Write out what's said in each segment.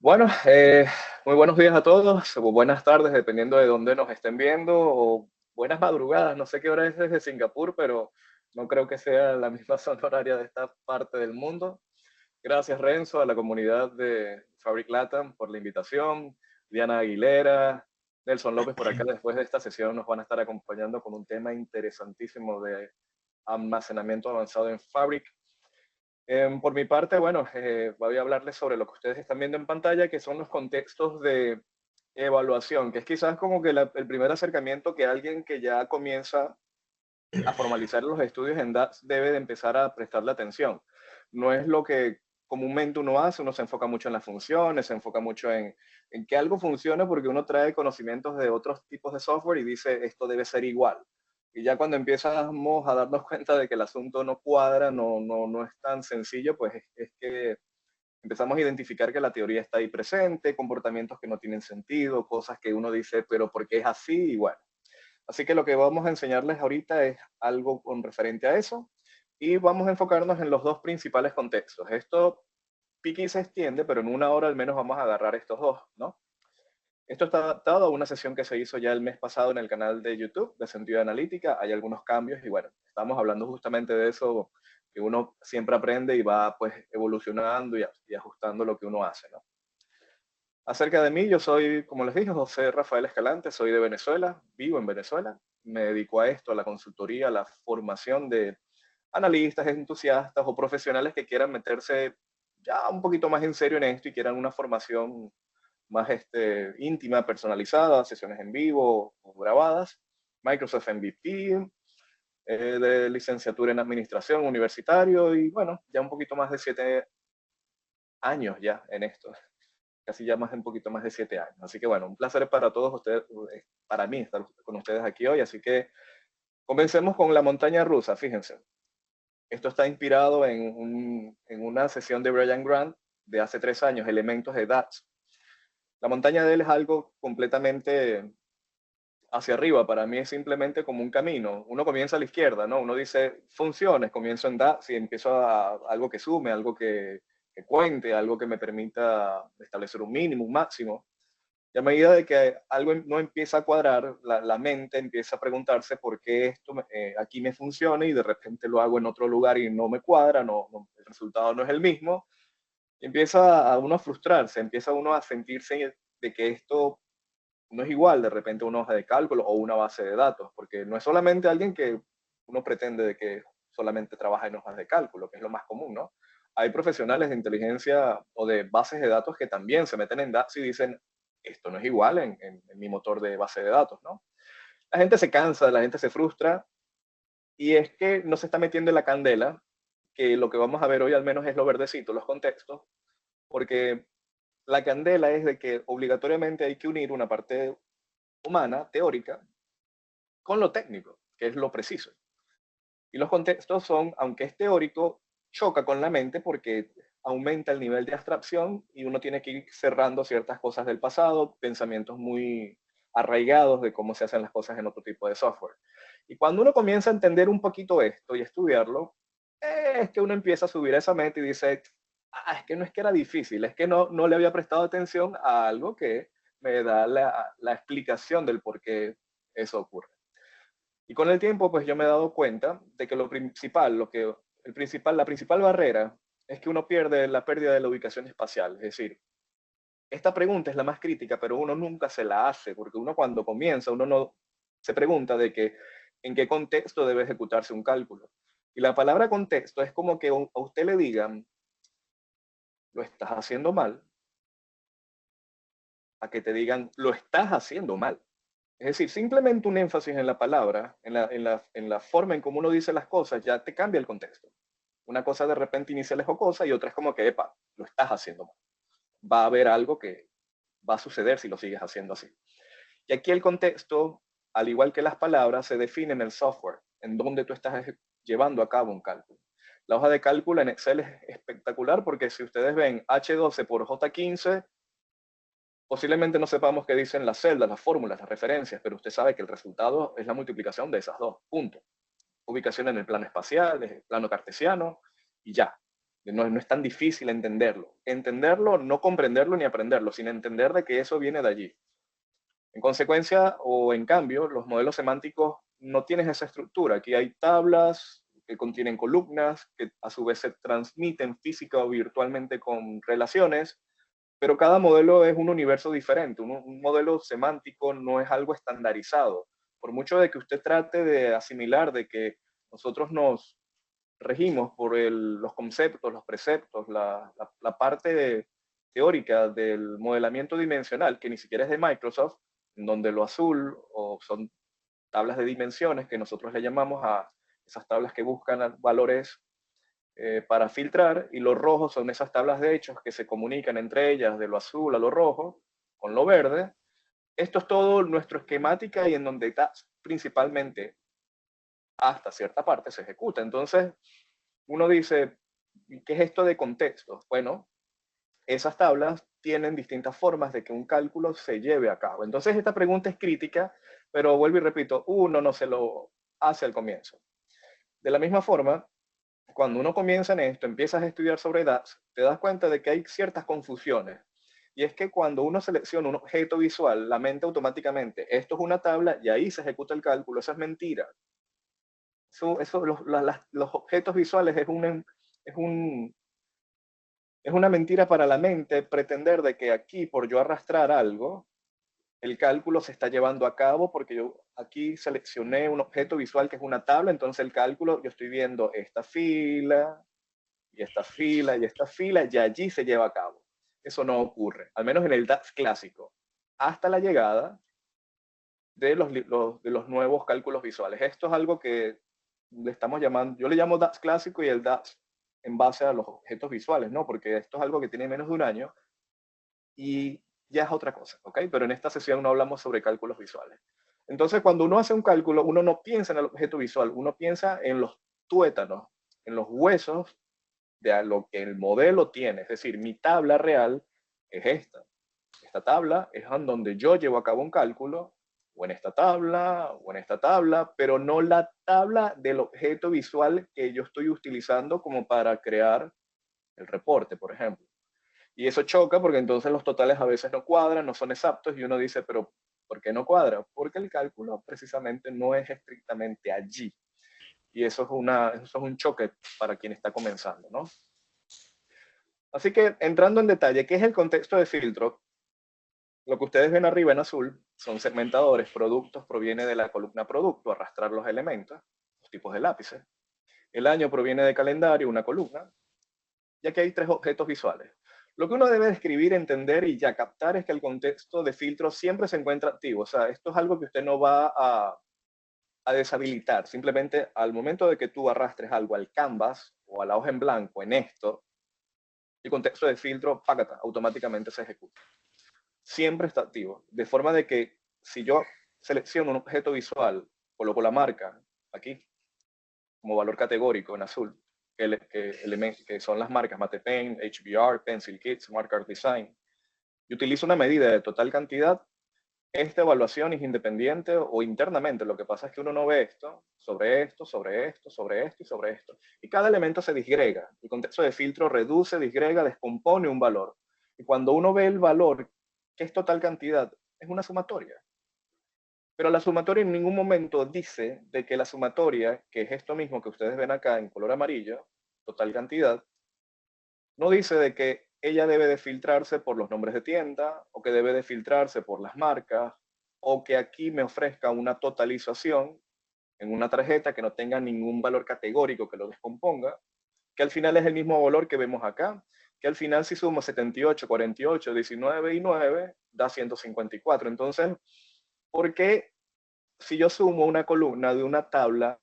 Bueno, muy buenos días a todos, o buenas tardes, dependiendo de dónde nos estén viendo, o buenas madrugadas. No sé qué hora es desde Singapur, pero no creo que sea la misma zona horaria de esta parte del mundo. Gracias, Renzo, a la comunidad de Fabric Latam por la invitación. Diana Aguilera, Nelson López por acá. Después de esta sesión nos van a estar acompañando con un tema interesantísimo de almacenamiento avanzado en Fabric. Por mi parte, bueno, voy a hablarles sobre lo que ustedes están viendo en pantalla, que son los contextos de evaluación, que es quizás como que el primer acercamiento que alguien que ya comienza a formalizar los estudios en DATS debe de empezar a prestarle atención. No es lo que comúnmente uno hace, uno se enfoca mucho en las funciones, se enfoca mucho en que algo funcione porque uno trae conocimientos de otros tipos de software y dice esto debe ser igual. Y ya cuando empezamos a darnos cuenta de que el asunto no cuadra, no es tan sencillo, pues es que empezamos a identificar que la teoría está ahí presente, comportamientos que no tienen sentido, cosas que uno dice, pero ¿por qué es así? Y bueno, así que lo que vamos a enseñarles ahorita es algo con referente a eso y vamos a enfocarnos en los dos principales contextos. Esto pique y se extiende, pero en una hora al menos vamos a agarrar estos dos, ¿no? Esto está adaptado a una sesión que se hizo ya el mes pasado en el canal de YouTube de Sentido de Analítica. Hay algunos cambios y bueno, estamos hablando justamente de eso, que uno siempre aprende y va pues evolucionando y ajustando lo que uno hace, ¿no? Acerca de mí, yo soy, como les dije, José Rafael Escalante, soy de Venezuela, vivo en Venezuela, me dedico a esto, a la consultoría, a la formación de analistas, entusiastas o profesionales que quieran meterse ya un poquito más en serio en esto y quieran una formación más íntima, personalizada, sesiones en vivo o grabadas, Microsoft MVP, de licenciatura en administración universitario y bueno, ya un poquito más de 7 años ya en esto, casi ya más un poquito más de 7 años. Así que bueno, un placer para todos ustedes, para mí estar con ustedes aquí hoy. Así que comencemos con la montaña rusa, fíjense. Esto está inspirado en una sesión de Brian Grant de hace 3 años, Elementos de DATS. La montaña de él es algo completamente hacia arriba. Para mí es simplemente como un camino. Uno comienza a la izquierda, ¿no? Uno dice funciones, comienzo en DATS y empiezo a algo que sume, algo que cuente, algo que me permita establecer un mínimo, un máximo. Y a medida de que algo no empieza a cuadrar, la mente empieza a preguntarse por qué esto aquí me funciona y de repente lo hago en otro lugar y no me cuadra, el resultado no es el mismo. Y empieza a uno a frustrarse, empieza uno a sentirse de que esto no es igual de repente una hoja de cálculo o una base de datos, porque no es solamente alguien que uno pretende de que solamente trabaja en hojas de cálculo, que es lo más común, ¿no? Hay profesionales de inteligencia o de bases de datos que también se meten en DAX y dicen, esto no es igual en mi motor de base de datos, ¿no? La gente se cansa, la gente se frustra y es que no se está metiendo en la candela, que lo que vamos a ver hoy al menos es lo verdecito, los contextos, porque la candela es de que obligatoriamente hay que unir una parte humana, teórica, con lo técnico, que es lo preciso. Y los contextos son, aunque es teórico, choca con la mente porque aumenta el nivel de abstracción y uno tiene que ir cerrando ciertas cosas del pasado, pensamientos muy arraigados de cómo se hacen las cosas en otro tipo de software. Y cuando uno comienza a entender un poquito esto y estudiarlo, es que uno empieza a subir a esa mente y dice, es que no es que era difícil, es que no le había prestado atención a algo que me da la explicación del por qué eso ocurre. Y con el tiempo, pues yo me he dado cuenta de que lo principal, la principal barrera es que uno pierde la pérdida de la ubicación espacial. Es decir, esta pregunta es la más crítica, pero uno nunca se la hace, porque uno cuando comienza, uno no se pregunta de que en qué contexto debe ejecutarse un cálculo. Y la palabra contexto es como que a usted le digan, lo estás haciendo mal, a que te digan, lo estás haciendo mal. Es decir, simplemente un énfasis en la palabra, en la forma en cómo uno dice las cosas, ya te cambia el contexto. Una cosa de repente inicial es jocosa y otra es como que, epa, lo estás haciendo mal. Va a haber algo que va a suceder si lo sigues haciendo así. Y aquí el contexto, al igual que las palabras, se define en el software, en donde tú estás llevando a cabo un cálculo. La hoja de cálculo en Excel es espectacular porque si ustedes ven H12 por J15, posiblemente no sepamos qué dicen las celdas, las fórmulas, las referencias, pero usted sabe que el resultado es la multiplicación de esas dos, punto. Ubicación en el plano espacial, en el plano cartesiano, y ya. No es tan difícil entenderlo. Entenderlo, no comprenderlo ni aprenderlo, sino entender de que eso viene de allí. En consecuencia, o en cambio, los modelos semánticos no tienen esa estructura. Aquí hay tablas que contienen columnas, que a su vez se transmiten física o virtualmente con relaciones, pero cada modelo es un universo diferente. Un modelo semántico no es algo estandarizado. Por mucho de que usted trate de asimilar de que nosotros nos regimos por los conceptos, los preceptos, la parte teórica del modelamiento dimensional, que ni siquiera es de Microsoft, en donde lo azul o son tablas de dimensiones que nosotros le llamamos a esas tablas que buscan valores para filtrar, y los rojos son esas tablas de hechos que se comunican entre ellas de lo azul a lo rojo con lo verde. Esto es todo nuestro esquemática y en donde está principalmente hasta cierta parte se ejecuta. Entonces, uno dice, ¿qué es esto de contexto? Bueno, esas tablas tienen distintas formas de que un cálculo se lleve a cabo. Entonces, esta pregunta es crítica, pero vuelvo y repito, uno no se lo hace al comienzo. De la misma forma, cuando uno comienza en esto, empiezas a estudiar sobre DAX, te das cuenta de que hay ciertas confusiones. Y es que cuando uno selecciona un objeto visual, la mente automáticamente, esto es una tabla y ahí se ejecuta el cálculo. Eso es mentira. Los objetos visuales es un, es una mentira para la mente pretender de que aquí, por yo arrastrar algo, el cálculo se está llevando a cabo porque yo aquí seleccioné un objeto visual que es una tabla, entonces el cálculo, yo estoy viendo esta fila, y esta fila, y esta fila, y allí se lleva a cabo. Eso no ocurre, al menos en el DAX clásico, hasta la llegada de de los nuevos cálculos visuales. Esto es algo que le estamos llamando, yo le llamo DAX clásico y el DAX en base a los objetos visuales, ¿no? Porque esto es algo que tiene menos de un año y ya es otra cosa, ¿ok? Pero en esta sesión no hablamos sobre cálculos visuales. Entonces, cuando uno hace un cálculo, uno no piensa en el objeto visual, uno piensa en los tuétanos, en los huesos de lo que el modelo tiene. Es decir, mi tabla real es esta. Esta tabla es en donde yo llevo a cabo un cálculo, o en esta tabla, pero no la tabla del objeto visual que yo estoy utilizando como para crear el reporte, por ejemplo. Y eso choca porque entonces los totales a veces no cuadran, no son exactos y uno dice, pero ¿por qué no cuadra? Porque el cálculo precisamente no es estrictamente allí. Y eso es un choque para quien está comenzando, ¿no? Así que entrando en detalle, ¿qué es el contexto de filtro? Lo que ustedes ven arriba en azul son segmentadores. Productos proviene de la columna producto, arrastrar los elementos, los tipos de lápices. El año proviene de calendario, una columna. Y aquí hay tres objetos visuales. Lo que uno debe escribir, entender y ya captar es que el contexto de filtro siempre se encuentra activo. O sea, esto es algo que usted no va a deshabilitar. Simplemente al momento de que tú arrastres algo al canvas o a la hoja en blanco en esto, el contexto de filtro, págata, automáticamente se ejecuta. Siempre está activo. De forma de que si yo selecciono un objeto visual, coloco la marca aquí como valor categórico en azul, que son las marcas Matepaint, HBR, Pencil Kits, Mark Design, y utilizo una medida de total cantidad, esta evaluación es independiente o internamente. Lo que pasa es que uno no ve esto, sobre esto, sobre esto, sobre esto y sobre esto. Y cada elemento se disgrega. El contexto de filtro reduce, disgrega, descompone un valor. Y cuando uno ve el valor, que es total cantidad, es una sumatoria. Pero la sumatoria en ningún momento dice de que la sumatoria, que es esto mismo que ustedes ven acá en color amarillo, total cantidad, no dice de que ella debe de filtrarse por los nombres de tienda o que debe de filtrarse por las marcas o que aquí me ofrezca una totalización en una tarjeta que no tenga ningún valor categórico que lo descomponga, que al final es el mismo valor que vemos acá, que al final si sumo 78, 48, 19 y 9 da 154. Entonces, ¿por qué si yo sumo una columna de una tabla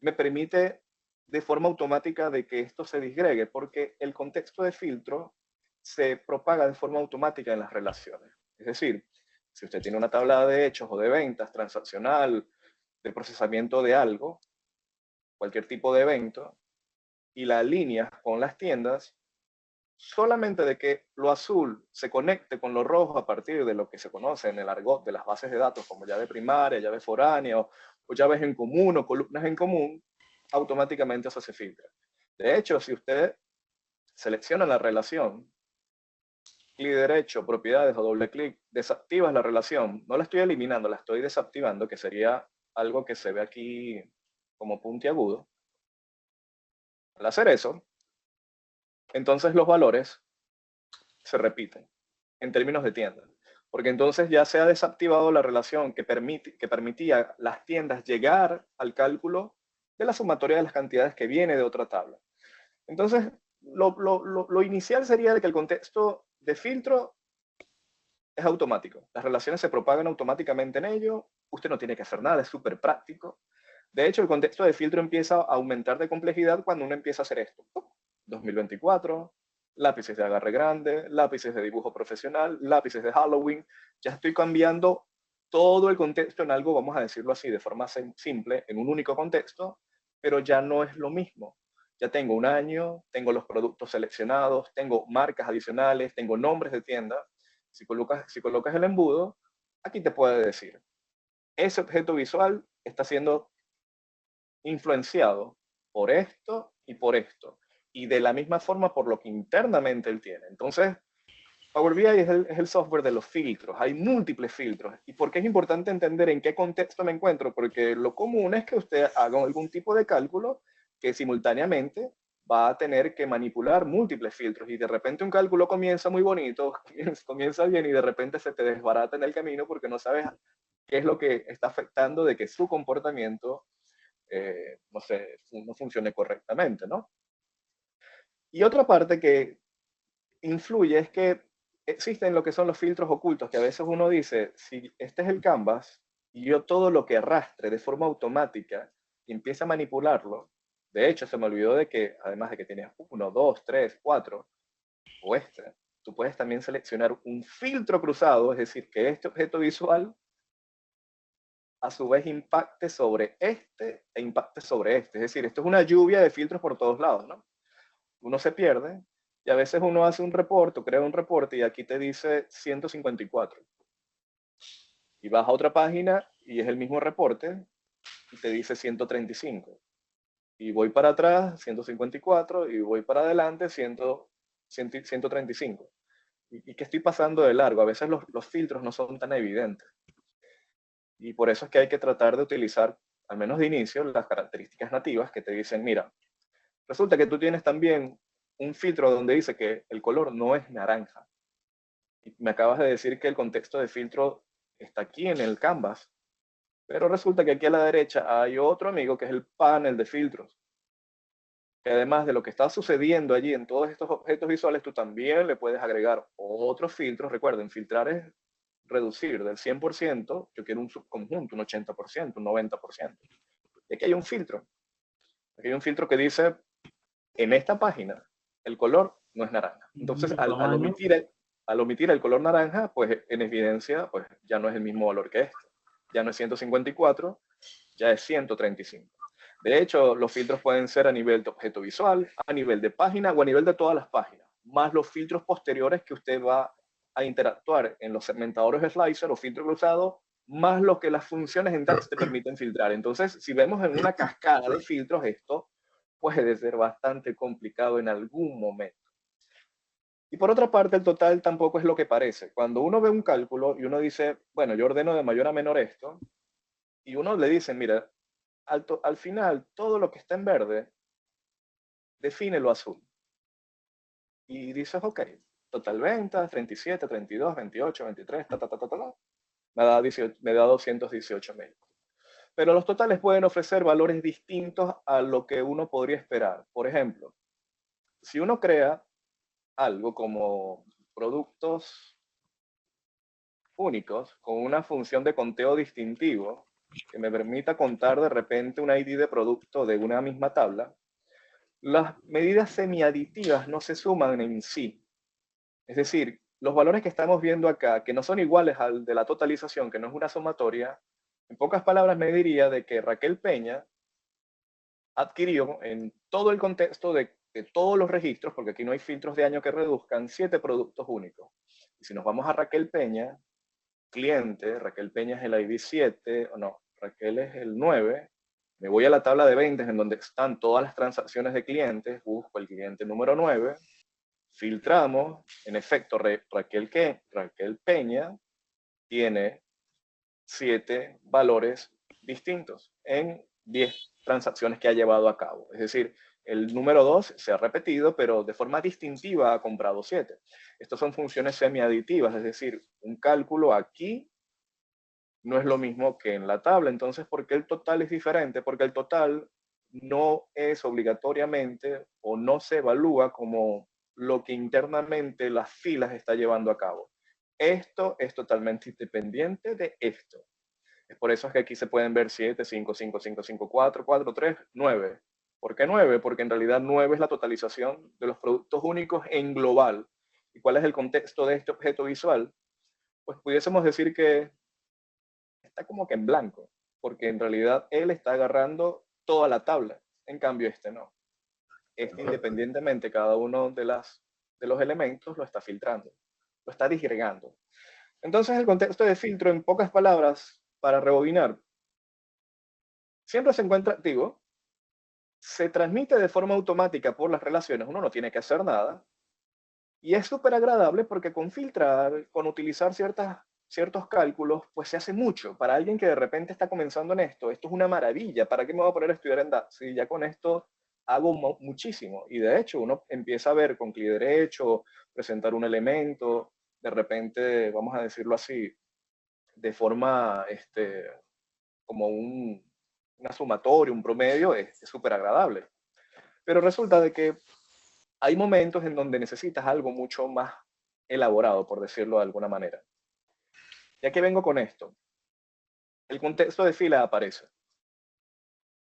me permite de forma automática de que esto se disgregue? Porque el contexto de filtro se propaga de forma automática en las relaciones. Es decir, si usted tiene una tabla de hechos o de ventas transaccional, de procesamiento de algo, cualquier tipo de evento, y la alinea con las tiendas, solamente de que lo azul se conecte con lo rojo a partir de lo que se conoce en el argot de las bases de datos como llave primaria, llave foránea o llaves en común o columnas en común, automáticamente eso se filtra. De hecho, si usted seleccionas la relación, clic derecho, propiedades o doble clic, desactivas la relación. No la estoy eliminando, la estoy desactivando, que sería algo que se ve aquí como puntiagudo. Al hacer eso, entonces los valores se repiten en términos de tienda. Porque entonces ya se ha desactivado la relación que permitía las tiendas llegar al cálculo de la sumatoria de las cantidades que viene de otra tabla. Entonces, lo inicial sería de que el contexto de filtro es automático. Las relaciones se propagan automáticamente en ello. Usted no tiene que hacer nada, es súper práctico. De hecho, el contexto de filtro empieza a aumentar de complejidad cuando uno empieza a hacer esto. 2024, lápices de agarre grande, lápices de dibujo profesional, lápices de Halloween. Ya estoy cambiando todo el contexto en algo, vamos a decirlo así, de forma simple, en un único contexto, pero ya no es lo mismo. Ya tengo un año, tengo los productos seleccionados, tengo marcas adicionales, tengo nombres de tienda. Si colocas el embudo, aquí te puede decir, ese objeto visual está siendo influenciado por esto y por esto. Y de la misma forma por lo que internamente él tiene. Entonces, Power BI es el software de los filtros. Hay múltiples filtros. ¿Y por qué es importante entender en qué contexto me encuentro? Porque lo común es que usted haga algún tipo de cálculo que simultáneamente va a tener que manipular múltiples filtros. Y de repente un cálculo comienza muy bonito, comienza bien y de repente se te desbarata en el camino porque no sabes qué es lo que está afectando de que su comportamiento no sé, no funcione correctamente, ¿no? Y otra parte que influye es que existen lo que son los filtros ocultos, que a veces uno dice, si este es el canvas y yo todo lo que arrastre de forma automática y empiece a manipularlo, de hecho se me olvidó de que además de que tienes 1, 2, 3, 4 o este, tú puedes también seleccionar un filtro cruzado, es decir, que este objeto visual a su vez impacte sobre este e impacte sobre este. Es decir, esto es una lluvia de filtros por todos lados, ¿no? Uno se pierde y a veces uno hace un reporte, crea un reporte y aquí te dice 154. Y vas a otra página y es el mismo reporte y te dice 135. Y voy para atrás, 154, y voy para adelante, 135. ¿Y qué estoy pasando de largo? A veces los filtros no son tan evidentes. Y por eso es que hay que tratar de utilizar, al menos de inicio, las características nativas que te dicen, mira, resulta que tú tienes también un filtro donde dice que el color no es naranja. Y me acabas de decir que el contexto de filtro está aquí en el canvas, pero resulta que aquí a la derecha hay otro amigo que es el panel de filtros. Que además de lo que está sucediendo allí en todos estos objetos visuales, tú también le puedes agregar otros filtros. Recuerden, filtrar es reducir del 100%, yo quiero un subconjunto, un 80%, un 90%. Y aquí hay un filtro. Aquí hay un filtro que dice, en esta página, el color no es naranja. Entonces, al omitir el color naranja, pues en evidencia, pues ya no es el mismo valor que este. Ya no es 154, ya es 135. De hecho, los filtros pueden ser a nivel de objeto visual, a nivel de página o a nivel de todas las páginas, más los filtros posteriores que usted va a interactuar en los segmentadores de slicer o filtro cruzado, más lo que las funciones en DAX te permiten filtrar. Entonces, si vemos en una cascada de filtros, esto puede ser bastante complicado en algún momento. Y por otra parte, el total tampoco es lo que parece. Cuando uno ve un cálculo y uno dice, bueno, yo ordeno de mayor a menor esto, y uno le dice, mira, al final, todo lo que está en verde define lo azul. Y dices, ok, total ventas, 37, 32, 28, 23, me da 218,000. Pero los totales pueden ofrecer valores distintos a lo que uno podría esperar. Por ejemplo, si uno crea algo como productos únicos con una función de conteo distintivo que me permita contar de repente un ID de producto de una misma tabla, las medidas semiaditivas no se suman en sí. Es decir, los valores que estamos viendo acá, que no son iguales al de la totalización, que no es una sumatoria, en pocas palabras me diría de que Raquel Peña adquirió en todo el contexto de todos los registros, porque aquí no hay filtros de año que reduzcan, 7 productos únicos. Y si nos vamos a Raquel Peña, cliente, Raquel Peña es el ID 7, o no, Raquel es el 9, me voy a la tabla de ventas en donde están todas las transacciones de clientes, busco el cliente número 9, filtramos, en efecto, Raquel Peña tiene 7 valores distintos en 10 transacciones que ha llevado a cabo. Es decir, el número 2 se ha repetido, pero de forma distintiva ha comprado 7. Estas son funciones semiaditivas, es decir, un cálculo aquí no es lo mismo que en la tabla. Entonces, ¿por qué el total es diferente? Porque el total no es obligatoriamente o no se evalúa como lo que internamente las filas está llevando a cabo. Esto es totalmente independiente de esto. Es por eso que aquí se pueden ver 7, 5, 5, 5, 5, 4, 4, 3, 9. ¿Por qué 9? Porque en realidad 9 es la totalización de los productos únicos en global. ¿Y cuál es el contexto de este objeto visual? Pues pudiésemos decir que está como que en blanco, porque en realidad él está agarrando toda la tabla, en cambio este no. Este independientemente cada uno de los elementos lo está filtrando, lo está disgregando. Entonces el contexto de filtro, en pocas palabras, para rebobinar, siempre se encuentra activo, se transmite de forma automática por las relaciones, uno no tiene que hacer nada, y es súper agradable porque con filtrar, con utilizar ciertos cálculos, pues se hace mucho. Para alguien que de repente está comenzando en esto es una maravilla. ¿Para qué me voy a poner a estudiar en DAX? Si ya con esto hago muchísimo. Y de hecho, uno empieza a ver con clic derecho, presentar un elemento, de repente, vamos a decirlo así, de forma como una sumatoria, un promedio, es súper agradable. Pero resulta de que hay momentos en donde necesitas algo mucho más elaborado, por decirlo de alguna manera. Ya que vengo con esto, el contexto de fila aparece.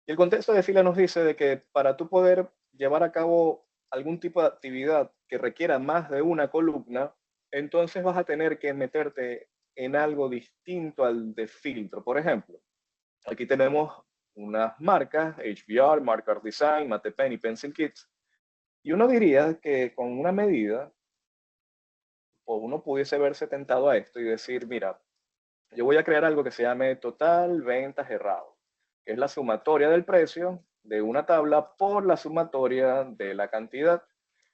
Y el contexto de fila nos dice de que para tú poder llevar a cabo algún tipo de actividad que requiera más de una columna, entonces vas a tener que meterte en algo distinto al de filtro. Por ejemplo, aquí tenemos unas marcas, HBR, Marker Design, Matepen y Pencil Kits, y uno diría que con una medida, o uno pudiese verse tentado a esto y decir, mira, yo voy a crear algo que se llame total ventas errado, que es la sumatoria del precio de una tabla por la sumatoria de la cantidad.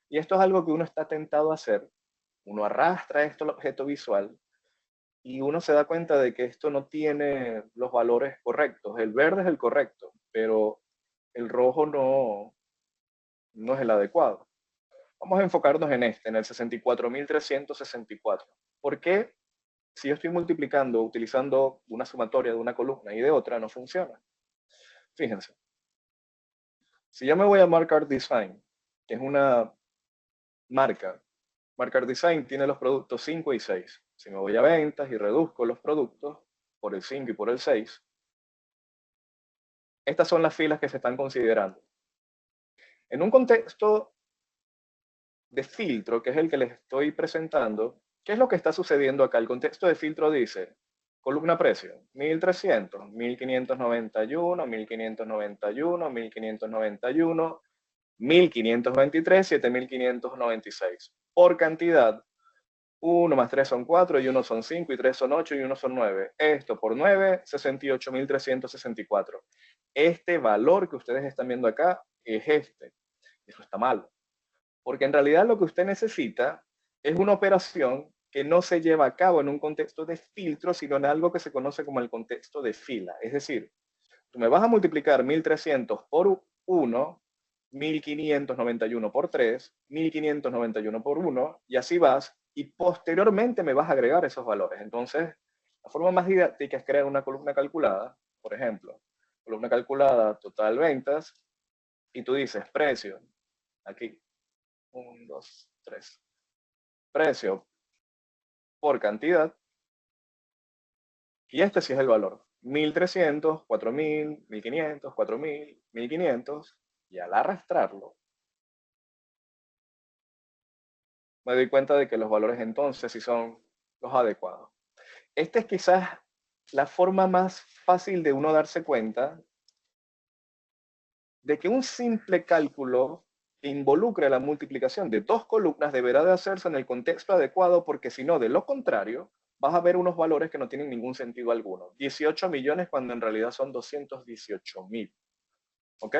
Y esto es algo que uno está tentado a hacer. Uno arrastra esto al objeto visual y uno se da cuenta de que esto no tiene los valores correctos. El verde es el correcto, pero el rojo no es el adecuado. Vamos a enfocarnos en en el 64.364. ¿Por qué si yo estoy multiplicando utilizando una sumatoria de una columna y de otra, no funciona? Fíjense, si yo me voy a Marker Design, que es una marca, Marker Design tiene los productos 5 y 6. Si me voy a ventas y reduzco los productos por el 5 y por el 6, estas son las filas que se están considerando. En un contexto de filtro, que es el que les estoy presentando, ¿qué es lo que está sucediendo acá? El contexto de filtro dice, columna precio, 1300, 1591, 1591, 1591, 1523, 7596. Por cantidad, 1 más 3 son 4, y 1 son 5, y 3 son 8, y 1 son 9. Esto por 9, 68.364. Este valor que ustedes están viendo acá es este. Eso está mal. Porque en realidad lo que usted necesita es una operación que no se lleva a cabo en un contexto de filtro, sino en algo que se conoce como el contexto de fila. Es decir, tú me vas a multiplicar 1300 por 1, 1591 por 3, 1591 por 1, y así vas, y posteriormente me vas a agregar esos valores. Entonces, la forma más didáctica es crear una columna calculada, por ejemplo, columna calculada total ventas, y tú dices precio, aquí, 1, 2, 3. Precio por cantidad. Y este sí es el valor. 1300, 4000, 1500, 4000, 1500. Y al arrastrarlo, me doy cuenta de que los valores entonces sí son los adecuados. Esta es quizás la forma más fácil de uno darse cuenta de que un simple cálculo que involucre la multiplicación de dos columnas deberá de hacerse en el contexto adecuado, porque si no, de lo contrario, vas a ver unos valores que no tienen ningún sentido alguno. 18 millones cuando en realidad son 218.000. ¿Ok?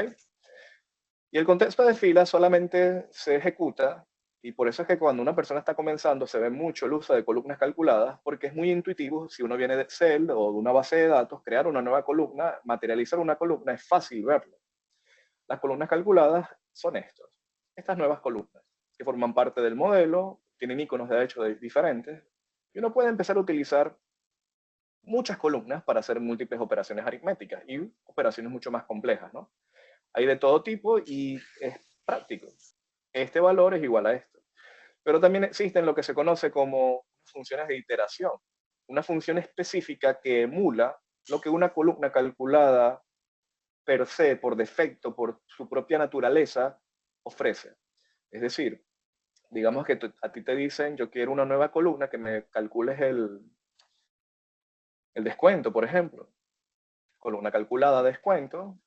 Y el contexto de fila solamente se ejecuta Y por eso es que cuando una persona está comenzando se ve mucho el uso de columnas calculadas, porque es muy intuitivo. Si uno viene de Excel o de una base de datos, crear una nueva columna, materializar una columna, es fácil verlo. Las columnas calculadas son estas nuevas columnas, que forman parte del modelo, tienen iconos de hecho diferentes, y uno puede empezar a utilizar muchas columnas para hacer múltiples operaciones aritméticas y operaciones mucho más complejas, ¿no? Hay de todo tipo y es práctico. Este valor es igual a esto. Pero también existen lo que se conoce como funciones de iteración, una función específica que emula lo que una columna calculada per se, por defecto, por su propia naturaleza, ofrece. Es decir, digamos que a ti te dicen, yo quiero una nueva columna que me calcules el descuento, por ejemplo. Columna calculada, descuento.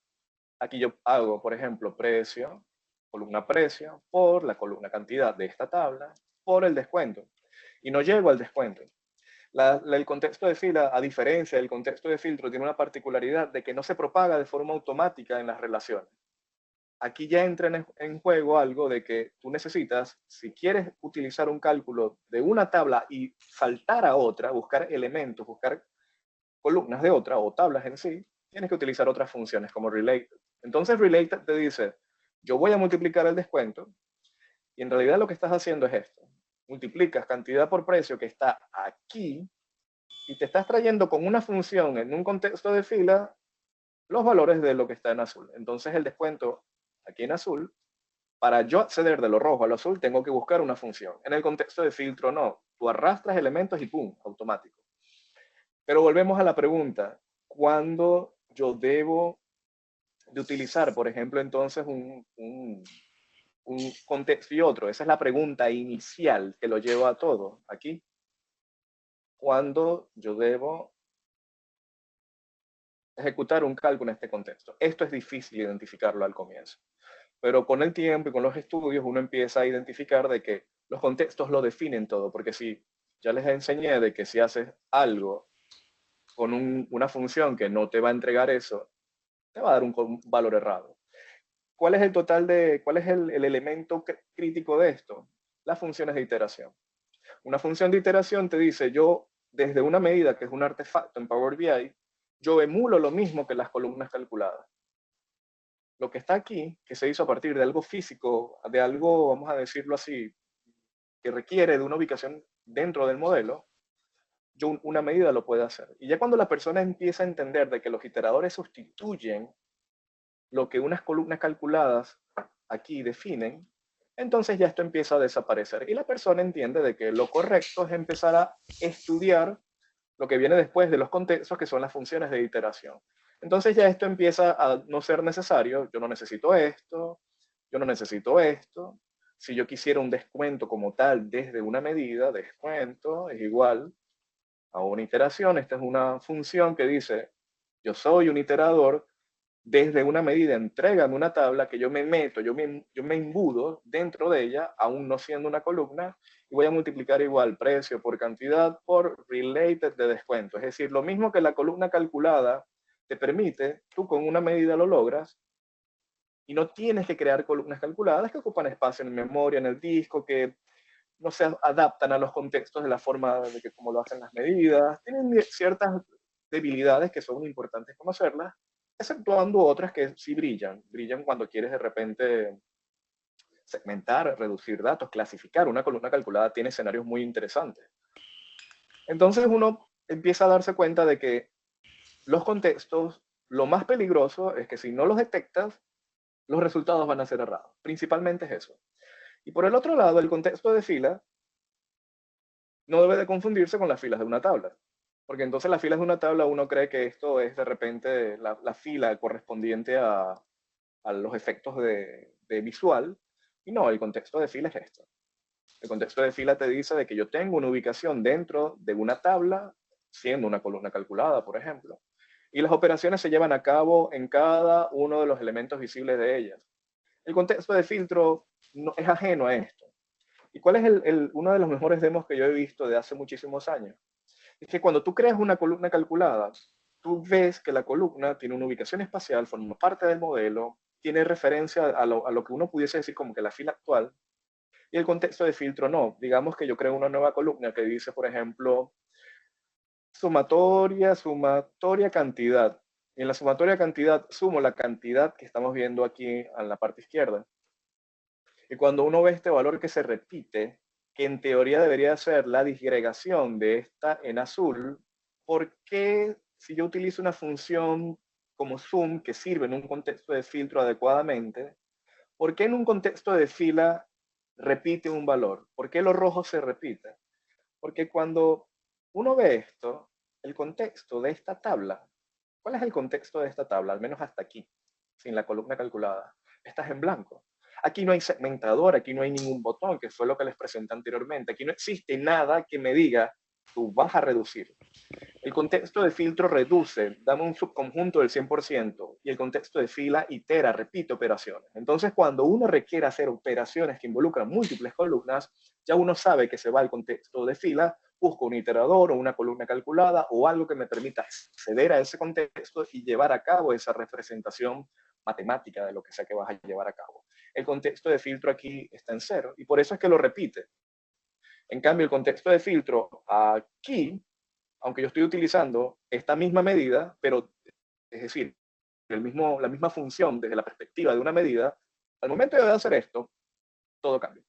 Aquí yo hago, por ejemplo, precio, columna precio, por la columna cantidad de esta tabla, por el descuento. Y no llego al descuento. El contexto de fila, a diferencia del contexto de filtro, tiene una particularidad de que no se propaga de forma automática en las relaciones. Aquí ya entra en juego algo de que tú necesitas, si quieres utilizar un cálculo de una tabla y saltar a otra, buscar elementos, buscar columnas de otra o tablas en sí, tienes que utilizar otras funciones como related. Entonces related te dice, yo voy a multiplicar el descuento y en realidad lo que estás haciendo es esto. Multiplicas cantidad por precio que está aquí y te estás trayendo con una función en un contexto de fila los valores de lo que está en azul. Entonces el descuento aquí en azul, para yo acceder de lo rojo a lo azul, tengo que buscar una función. En el contexto de filtro no, tú arrastras elementos y ¡pum! Automático. Pero volvemos a la pregunta, ¿cuándo yo debo de utilizar, por ejemplo, entonces un contexto y otro? Esa es la pregunta inicial que lo lleva a todo aquí. ¿Cuándo yo debo ejecutar un cálculo en este contexto? Esto es difícil identificarlo al comienzo, pero con el tiempo y con los estudios uno empieza a identificar de que los contextos lo definen todo, porque si ya les enseñé de que si haces algo con una función que no te va a entregar eso, te va a dar un valor errado. ¿Cuál es el total de, cuál es el elemento crítico de esto? Las funciones de iteración. Una función de iteración te dice, yo desde una medida que es un artefacto en Power BI, yo emulo lo mismo que las columnas calculadas. Lo que está aquí, que se hizo a partir de algo físico, de algo, vamos a decirlo así, que requiere de una ubicación dentro del modelo, yo una medida lo puede hacer. Y ya cuando la persona empieza a entender de que los iteradores sustituyen lo que unas columnas calculadas aquí definen, entonces ya esto empieza a desaparecer. Y la persona entiende de que lo correcto es empezar a estudiar lo que viene después de los contextos, que son las funciones de iteración. Entonces ya esto empieza a no ser necesario. Yo no necesito esto, yo no necesito esto. Si yo quisiera un descuento como tal desde una medida, descuento es igual a una iteración. Esta es una función que dice, yo soy un iterador, desde una medida, entrégame una tabla que yo me meto, yo me imbudo dentro de ella, aún no siendo una columna, y voy a multiplicar igual precio por cantidad por related de descuento. Es decir, lo mismo que la columna calculada te permite, tú con una medida lo logras, y no tienes que crear columnas calculadas que ocupan espacio en memoria, en el disco, que no se adaptan a los contextos de la forma de que como lo hacen las medidas, tienen ciertas debilidades que son importantes conocerlas, exceptuando otras que sí brillan cuando quieres de repente segmentar, reducir datos, clasificar. Una columna calculada tiene escenarios muy interesantes. Entonces uno empieza a darse cuenta de que los contextos, lo más peligroso es que si no los detectas, los resultados van a ser errados. Principalmente es eso. Y por el otro lado, el contexto de fila no debe de confundirse con las filas de una tabla. Porque entonces las filas de una tabla uno cree que esto es de repente la fila correspondiente a los efectos de visual. Y no, el contexto de fila es esto. El contexto de fila te dice de que yo tengo una ubicación dentro de una tabla, siendo una columna calculada, por ejemplo. Y las operaciones se llevan a cabo en cada uno de los elementos visibles de ellas. El contexto de filtro no, es ajeno a esto. ¿Y cuál es uno de los mejores demos que yo he visto de hace muchísimos años? Es que cuando tú creas una columna calculada, tú ves que la columna tiene una ubicación espacial, forma parte del modelo, tiene referencia a lo que uno pudiese decir como que la fila actual, y el contexto de filtro no. Digamos que yo creo una nueva columna que dice, por ejemplo, sumatoria, sumatoria cantidad. Y en la sumatoria cantidad sumo la cantidad que estamos viendo aquí en la parte izquierda. Y cuando uno ve este valor que se repite, que en teoría debería ser la disgregación de esta en azul, ¿por qué si yo utilizo una función como sum que sirve en un contexto de filtro adecuadamente, por qué en un contexto de fila repite un valor? ¿Por qué lo rojo se repite? Porque cuando uno ve esto, el contexto de esta tabla, ¿cuál es el contexto de esta tabla? Al menos hasta aquí, sin la columna calculada. Estás en blanco. Aquí no hay segmentador, aquí no hay ningún botón, que fue lo que les presenté anteriormente. Aquí no existe nada que me diga, tú vas a reducir. El contexto de filtro reduce, dame un subconjunto del 100%, y el contexto de fila itera, repite operaciones. Entonces, cuando uno requiere hacer operaciones que involucran múltiples columnas, ya uno sabe que se va al contexto de fila, busco un iterador o una columna calculada o algo que me permita acceder a ese contexto y llevar a cabo esa representación matemática de lo que sea que vas a llevar a cabo. El contexto de filtro aquí está en cero y por eso es que lo repite. En cambio, el contexto de filtro aquí, aunque yo estoy utilizando esta misma medida, pero es decir, la misma función desde la perspectiva de una medida, al momento de hacer esto, todo cambia.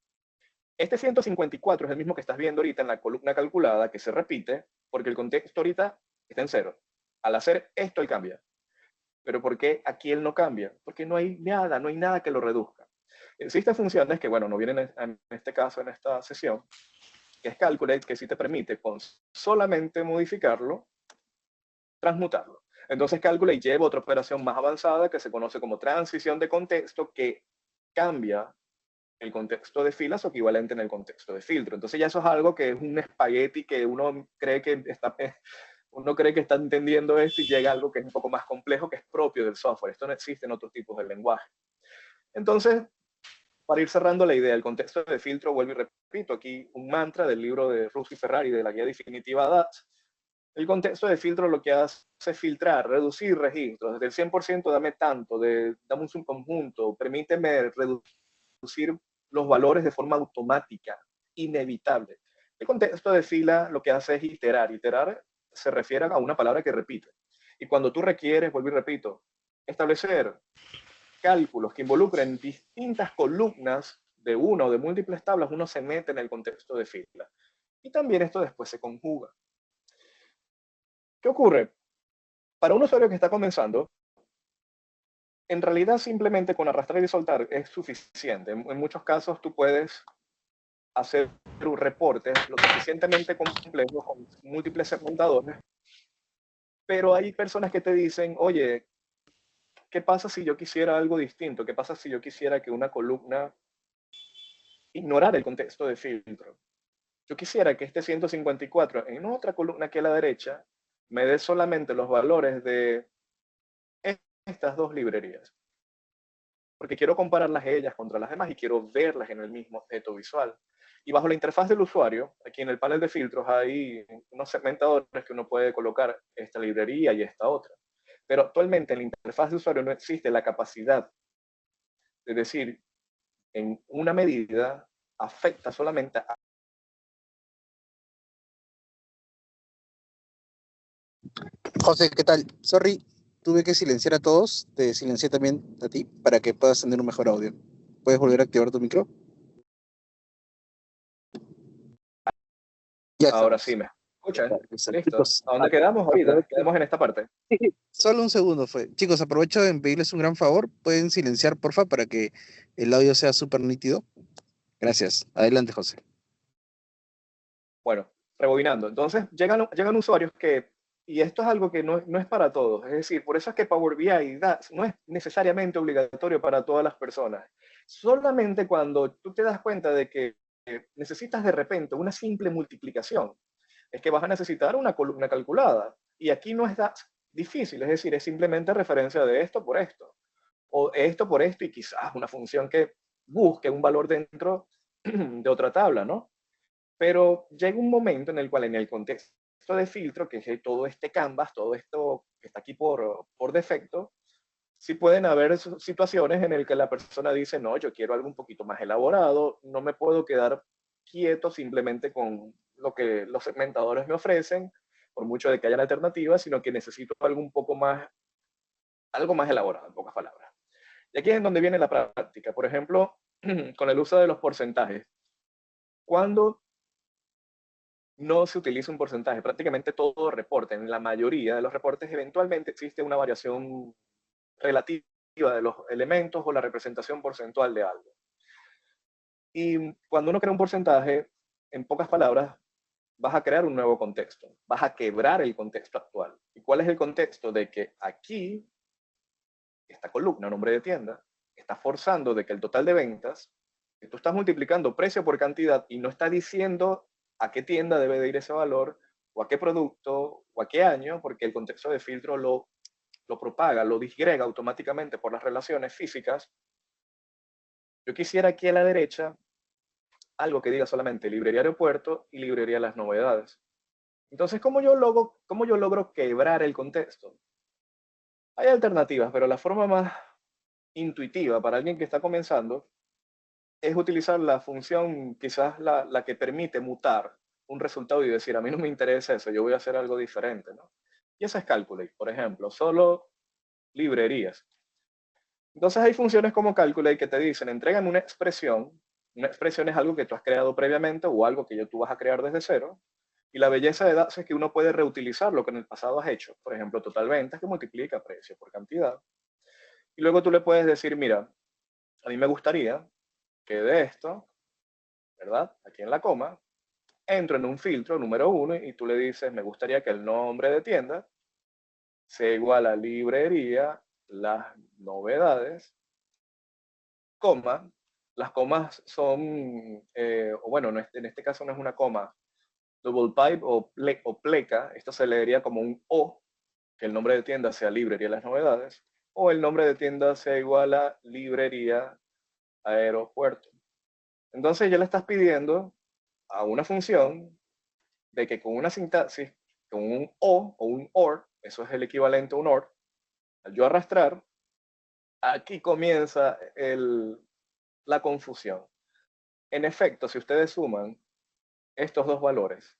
Este 154 es el mismo que estás viendo ahorita en la columna calculada, que se repite, porque el contexto ahorita está en cero. Al hacer esto, él cambia. Pero ¿por qué aquí él no cambia? Porque no hay nada que lo reduzca. Existen funciones que, bueno, no vienen en este caso, en esta sesión, que es Calculate, que sí te permite con solamente modificarlo, transmutarlo. Entonces Calculate lleva otra operación más avanzada que se conoce como transición de contexto, que cambia el contexto de fila su equivalente en el contexto de filtro. Entonces ya eso es algo que es un espagueti que uno cree que está entendiendo esto y llega a algo que es un poco más complejo, que es propio del software. Esto no existe en otros tipos de lenguaje. Entonces, para ir cerrando la idea, el contexto de filtro, vuelvo y repito, aquí un mantra del libro de Russo y Ferrari de la guía definitiva DATS. El contexto de filtro lo que hace es filtrar, reducir registros. Desde el 100% dame tanto, dame un subconjunto, permíteme reducir los valores de forma automática, inevitable. El contexto de fila lo que hace es iterar. Iterar se refiere a una palabra que repite. Y cuando tú requieres, vuelvo y repito, establecer cálculos que involucren distintas columnas de una o de múltiples tablas, uno se mete en el contexto de fila. Y también esto después se conjuga. ¿Qué ocurre? Para un usuario que está comenzando, en realidad simplemente con arrastrar y soltar es suficiente. En muchos casos tú puedes hacer reportes lo suficientemente complejos con múltiples segmentadores, pero hay personas que te dicen, oye, ¿qué pasa si yo quisiera algo distinto? ¿Qué pasa si yo quisiera que una columna ignorara el contexto de filtro? Yo quisiera que este 154 en otra columna aquí a la derecha me dé solamente los valores de estas dos librerías, porque quiero compararlas ellas contra las demás y quiero verlas en el mismo objeto visual. Y bajo la interfaz del usuario, aquí en el panel de filtros hay unos segmentadores que uno puede colocar esta librería y esta otra. Pero actualmente en la interfaz de usuario no existe la capacidad de decir, en una medida afecta solamente a... José, ¿qué tal? Sorry, tuve que silenciar a todos, te silencié también a ti para que puedas tener un mejor audio. ¿Puedes volver a activar tu micro? Ya Ahora sí estamos. me escuchan. Listo. Chicos, ¿A dónde quedamos ahorita? aprovecho. Quedamos en esta parte. Solo un segundo fue. Chicos, aprovecho en pedirles un gran favor. ¿Pueden silenciar, porfa, para que el audio sea súper nítido? Gracias. Adelante, José. Bueno, rebobinando. Entonces, llegan usuarios que, y esto es algo que no es para todos, es decir, por eso es que Power BI y DAX no es necesariamente obligatorio para todas las personas. Solamente cuando tú te das cuenta de que necesitas de repente una simple multiplicación, es que vas a necesitar una columna calculada. Y aquí no es DAX difícil, es decir, es simplemente referencia de esto por esto, o esto por esto, y quizás una función que busque un valor dentro de otra tabla, ¿no? Pero llega un momento en el cual en el contexto de filtro, que es todo este canvas, todo esto que está aquí por defecto, sí pueden haber situaciones en las que la persona dice, no, yo quiero algo un poquito más elaborado, no me puedo quedar quieto simplemente con lo que los segmentadores me ofrecen, por mucho de que hayan alternativas, sino que necesito algo un poco más, algo más elaborado, en pocas palabras. Y aquí es en donde viene la práctica. Por ejemplo, con el uso de los porcentajes. Cuando no se utiliza un porcentaje, prácticamente todo reporte, en la mayoría de los reportes, eventualmente existe una variación relativa de los elementos o la representación porcentual de algo. Y cuando uno crea un porcentaje, en pocas palabras, vas a crear un nuevo contexto, vas a quebrar el contexto actual. ¿Y cuál es el contexto? De que aquí, esta columna, nombre de tienda, está forzando de que el total de ventas, que tú estás multiplicando precio por cantidad y no está diciendo a qué tienda debe de ir ese valor, o a qué producto, o a qué año, porque el contexto de filtro lo propaga, lo disgrega automáticamente por las relaciones físicas. Yo quisiera aquí a la derecha algo que diga solamente librería aeropuerto y librería las novedades. Entonces, cómo yo logro quebrar el contexto? Hay alternativas, pero la forma más intuitiva para alguien que está comenzando es utilizar la función, quizás la que permite mutar un resultado y decir, a mí no me interesa eso, yo voy a hacer algo diferente, ¿no? Y esa es Calculate, por ejemplo, solo librerías. Entonces hay funciones como Calculate que te dicen, entregan una expresión es algo que tú has creado previamente o algo que tú vas a crear desde cero, y la belleza de datos es que uno puede reutilizar lo que en el pasado has hecho, por ejemplo, total ventas que multiplica precio por cantidad, y luego tú le puedes decir, mira, a mí me gustaría que de esto, ¿verdad? Aquí en la coma, entro en un filtro número uno y tú le dices, me gustaría que el nombre de tienda sea igual a librería, las novedades, coma. Las comas son, o bueno, en este caso no es una coma, double pipe o pleca, esto se leería como un O, que el nombre de tienda sea librería las novedades, o el nombre de tienda sea igual a librería aeropuerto. Entonces ya le estás pidiendo a una función de que con una sintaxis, con un o un OR, eso es el equivalente a un OR, al yo arrastrar, aquí comienza la confusión. En efecto, si ustedes suman estos dos valores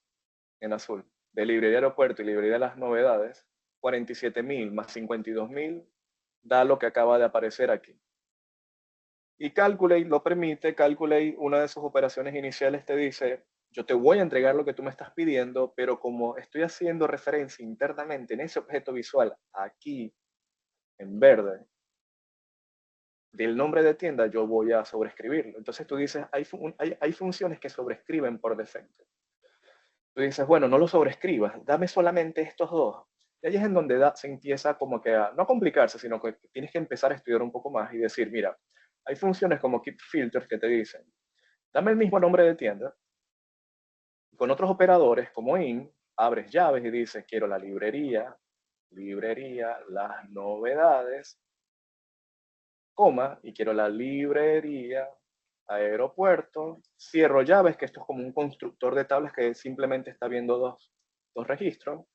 en azul, de librería aeropuerto y librería de las novedades, 47.000 más 52.000 da lo que acaba de aparecer aquí. Y Calculate lo permite. Calculate, una de sus operaciones iniciales te dice, yo te voy a entregar lo que tú me estás pidiendo, pero como estoy haciendo referencia internamente en ese objeto visual, aquí en verde, del nombre de tienda, yo voy a sobreescribirlo. Entonces tú dices, hay funciones que sobrescriben por defecto. Tú dices, bueno, no lo sobrescribas, dame solamente estos dos. Y ahí es en donde se empieza como que a no complicarse, sino que tienes que empezar a estudiar un poco más y decir, mira, hay funciones como keep filters que te dicen, dame el mismo nombre de tienda, con otros operadores como in, abres llaves y dices, quiero la librería, las novedades, coma, y quiero la librería, aeropuerto, cierro llaves, que esto es como un constructor de tablas que simplemente está viendo dos registros.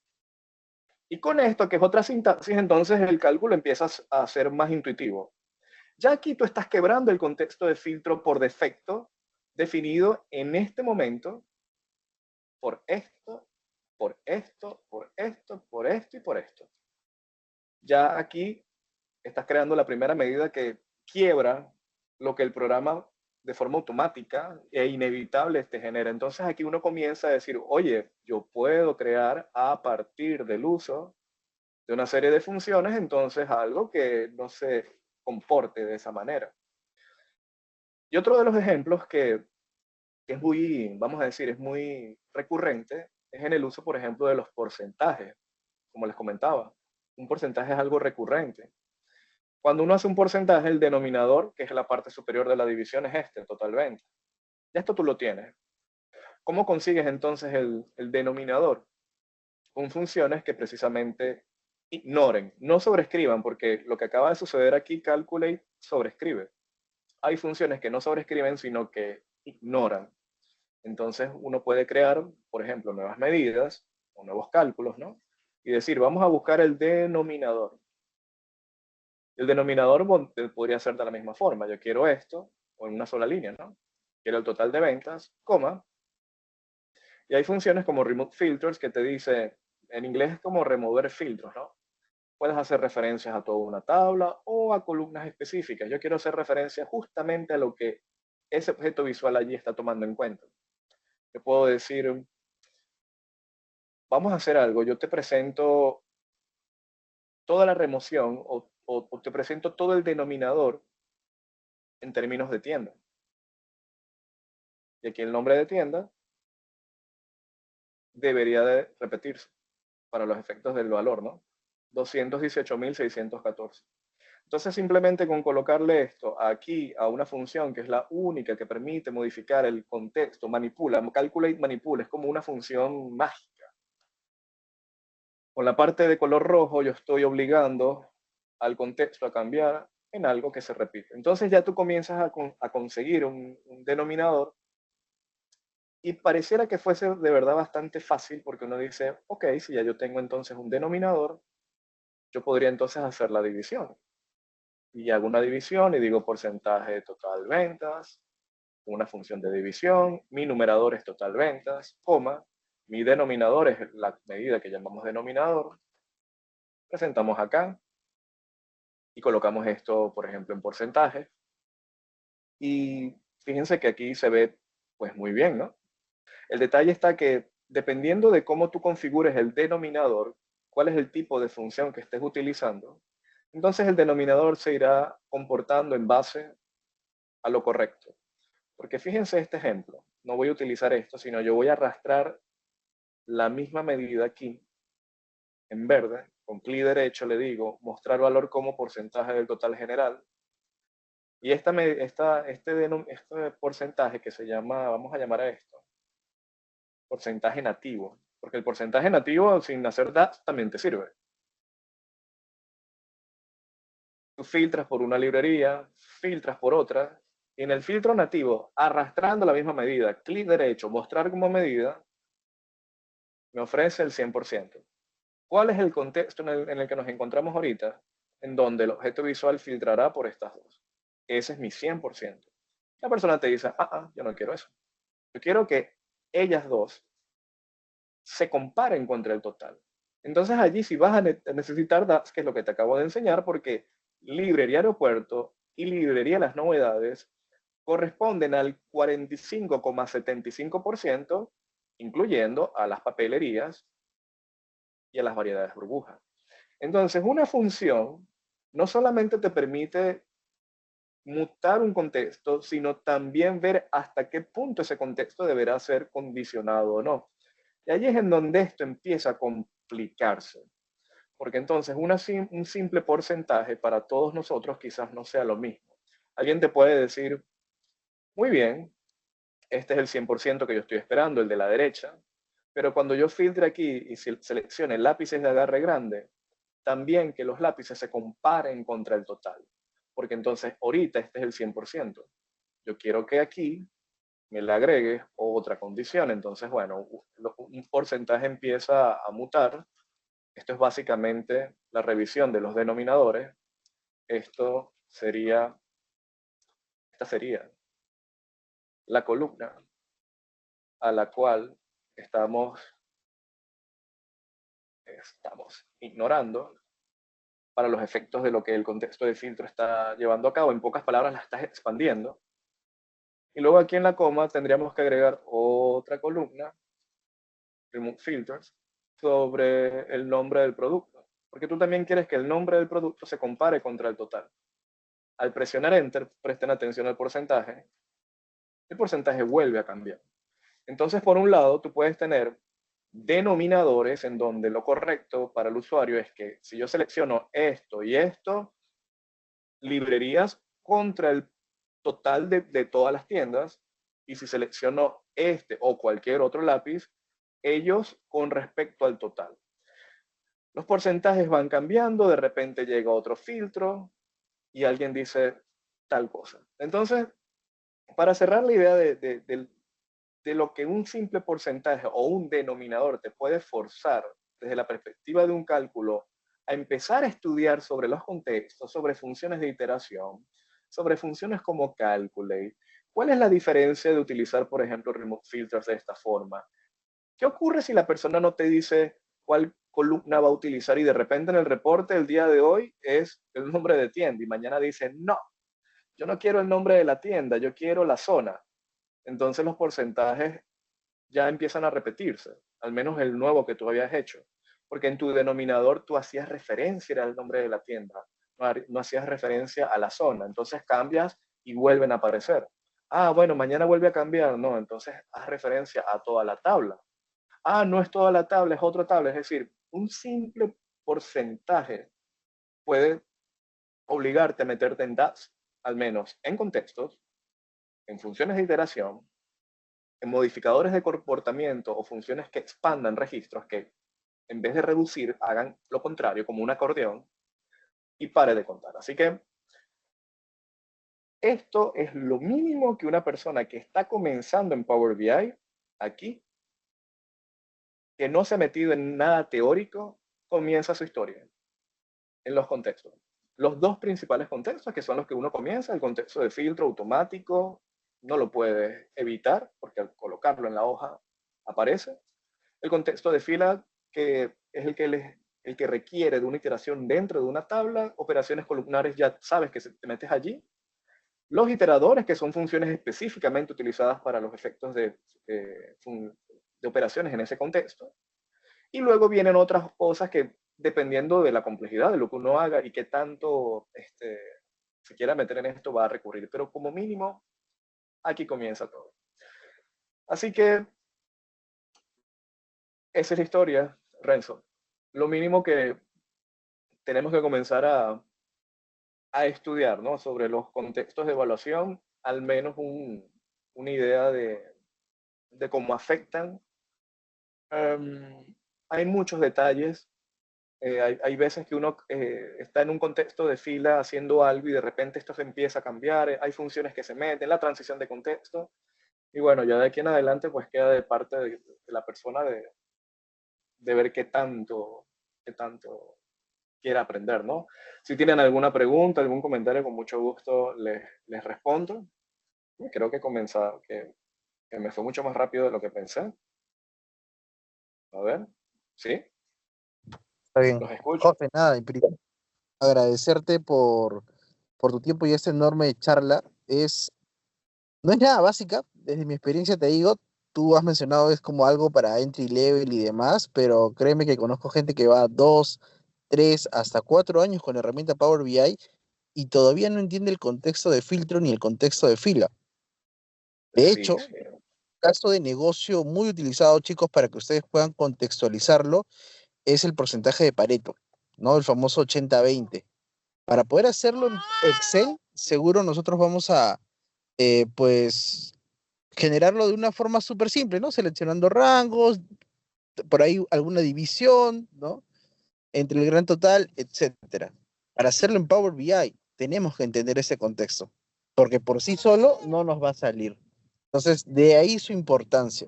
Y con esto, que es otra sintaxis, entonces el cálculo empieza a ser más intuitivo. Ya aquí tú estás quebrando el contexto de filtro por defecto, definido en este momento por esto, por esto, por esto, por esto y por esto. Ya aquí estás creando la primera medida que quiebra lo que el programa de forma automática e inevitable te genera. Entonces aquí uno comienza a decir, oye, yo puedo crear a partir del uso de una serie de funciones, entonces algo que no se comporte de esa manera. Y otro de los ejemplos que es muy, vamos a decir, es muy recurrente, es en el uso, por ejemplo, de los porcentajes, como les comentaba. Un porcentaje es algo recurrente. Cuando uno hace un porcentaje, el denominador, que es la parte superior de la división, es este, totalmente. Ya esto tú lo tienes. ¿Cómo consigues entonces el denominador? Con funciones que precisamente ignoren, no sobrescriban, porque lo que acaba de suceder aquí, Calculate sobrescribe. Hay funciones que no sobrescriben, sino que ignoran. Entonces uno puede crear, por ejemplo, nuevas medidas o nuevos cálculos, ¿no? Y decir, vamos a buscar el denominador. El denominador podría ser de la misma forma. Yo quiero esto, o en una sola línea, ¿no? Quiero el total de ventas, coma. Y hay funciones como Remove Filters que te dice, en inglés es como remover filtros, ¿no? Puedes hacer referencias a toda una tabla o a columnas específicas. Yo quiero hacer referencia justamente a lo que ese objeto visual allí está tomando en cuenta. Te puedo decir, vamos a hacer algo, yo te presento toda la remoción o te presento todo el denominador en términos de tienda. Y aquí el nombre de tienda debería de repetirse para los efectos del valor, ¿no? 218.614. Entonces, simplemente con colocarle esto aquí a una función que es la única que permite modificar el contexto, manipula, calculate, manipula, es como una función mágica. Con la parte de color rojo yo estoy obligando al contexto a cambiar en algo que se repite. Entonces ya tú comienzas a conseguir un denominador y pareciera que fuese de verdad bastante fácil porque uno dice, ok, si ya yo tengo entonces un denominador, yo podría entonces hacer la división. Y hago una división y digo porcentaje de total ventas, una función de división, mi numerador es total ventas, coma, mi denominador es la medida que llamamos denominador, presentamos acá y colocamos esto, por ejemplo, en porcentaje. Y fíjense que aquí se ve pues muy bien, ¿no? El detalle está que dependiendo de cómo tú configures el denominador, cuál es el tipo de función que estés utilizando, entonces el denominador se irá comportando en base a lo correcto. Porque fíjense este ejemplo, no voy a utilizar esto, sino yo voy a arrastrar la misma medida aquí en verde, con clic derecho le digo mostrar valor como porcentaje del total general. Y este porcentaje que se llama, vamos a llamar a esto, porcentaje nativo, porque el porcentaje nativo sin hacer DAX también te sirve. Tú filtras por una librería, filtras por otra, y en el filtro nativo, arrastrando la misma medida, clic derecho, mostrar como medida, me ofrece el 100%. ¿Cuál es el contexto en el que nos encontramos ahorita? En donde el objeto visual filtrará por estas dos. Ese es mi 100%. La persona te dice, yo no quiero eso. Yo quiero que ellas dos se comparen contra el total. Entonces allí sí vas a necesitar DAX, que es lo que te acabo de enseñar, porque librería aeropuerto y librería las novedades corresponden al 45,75%, incluyendo a las papelerías y a las variedades burbujas. Entonces, una función no solamente te permite mutar un contexto, sino también ver hasta qué punto ese contexto deberá ser condicionado o no. Y allí es en donde esto empieza a complicarse, porque entonces un simple porcentaje para todos nosotros quizás no sea lo mismo. Alguien te puede decir, muy bien, este es el 100% que yo estoy esperando, el de la derecha, pero cuando yo filtre aquí y seleccione lápices de agarre grande, también que los lápices se comparen contra el total, porque entonces ahorita este es el 100%. Yo quiero que aquí me le agregue otra condición, entonces bueno, un porcentaje empieza a mutar. Esto es básicamente la revisión de los denominadores. Esto sería, esta sería la columna a la cual estamos ignorando para los efectos de lo que el contexto de filtro está llevando a cabo. En pocas palabras, la estás expandiendo. Y luego aquí en la coma tendríamos que agregar otra columna, Remove Filters, sobre el nombre del producto. Porque tú también quieres que el nombre del producto se compare contra el total. Al presionar Enter, presten atención al porcentaje, el porcentaje vuelve a cambiar. Entonces, por un lado, tú puedes tener denominadores en donde lo correcto para el usuario es que si yo selecciono esto y esto, librerías contra el total de todas las tiendas, y si selecciono este o cualquier otro lápiz, ellos con respecto al total. Los porcentajes van cambiando, de repente llega otro filtro y alguien dice tal cosa. Entonces, para cerrar la idea de lo que un simple porcentaje o un denominador te puede forzar desde la perspectiva de un cálculo a empezar a estudiar sobre los contextos, sobre funciones de iteración, sobre funciones como calculate. ¿Cuál es la diferencia de utilizar, por ejemplo, remote filters de esta forma? ¿Qué ocurre si la persona no te dice cuál columna va a utilizar y de repente en el reporte el día de hoy es el nombre de tienda y mañana dice, no, yo no quiero el nombre de la tienda, yo quiero la zona? Entonces los porcentajes ya empiezan a repetirse, al menos el nuevo que tú habías hecho, porque en tu denominador tú hacías referencia al nombre de la tienda, no hacías referencia a la zona, entonces cambias y vuelven a aparecer. Ah, bueno, mañana vuelve a cambiar, no, entonces haz referencia a toda la tabla. Ah, no es toda la tabla, es otra tabla, es decir, un simple porcentaje puede obligarte a meterte en DAX, al menos en contextos, en funciones de iteración, en modificadores de comportamiento o funciones que expandan registros que en vez de reducir hagan lo contrario, como un acordeón, y pare de contar. Así que esto es lo mínimo que una persona que está comenzando en Power BI aquí, que no se ha metido en nada teórico, comienza su historia en los contextos. Los dos principales contextos, que son los que uno comienza, el contexto de filtro automático, no lo puedes evitar porque al colocarlo en la hoja aparece. El contexto de fila, que es el que requiere de una iteración dentro de una tabla, operaciones columnares ya sabes que te metes allí. Los iteradores, que son funciones específicamente utilizadas para los efectos de operaciones en ese contexto. Y luego vienen otras cosas que, dependiendo de la complejidad de lo que uno haga y qué tanto se quiera meter en esto, va a recurrir. Pero como mínimo, aquí comienza todo. Así que esa es la historia, Renzo. Lo mínimo que tenemos que comenzar a estudiar, ¿no? Sobre los contextos de evaluación, al menos una idea de cómo afectan. Hay muchos detalles. Hay veces que uno está en un contexto de fila haciendo algo y de repente esto se empieza a cambiar. Hay funciones que se meten, la transición de contexto. Y bueno, ya de aquí en adelante pues queda de parte de la persona de ver qué tanto quiere aprender, ¿no? Si tienen alguna pregunta, algún comentario, con mucho gusto les respondo. Creo que que me fue mucho más rápido de lo que pensé. A ver, ¿sí? Está bien. Los escucho. José, nada, y primero agradecerte por tu tiempo y esta enorme charla. No es nada básica, desde mi experiencia te digo, tú has mencionado es como algo para entry level y demás, pero créeme que conozco gente que va 2, 3, hasta 4 años con la herramienta Power BI y todavía no entiende el contexto de filtro ni el contexto de fila. De Sí, hecho, sí. caso de negocio muy utilizado, chicos, para que ustedes puedan contextualizarlo, es el porcentaje de Pareto, ¿no? El famoso 80-20. Para poder hacerlo en Excel, seguro nosotros vamos a, pues, generarlo de una forma súper simple, ¿no? Seleccionando rangos, por ahí alguna división, ¿no? Entre el gran total, etcétera. Para hacerlo en Power BI, tenemos que entender ese contexto, porque por sí solo no nos va a salir. Entonces, de ahí su importancia.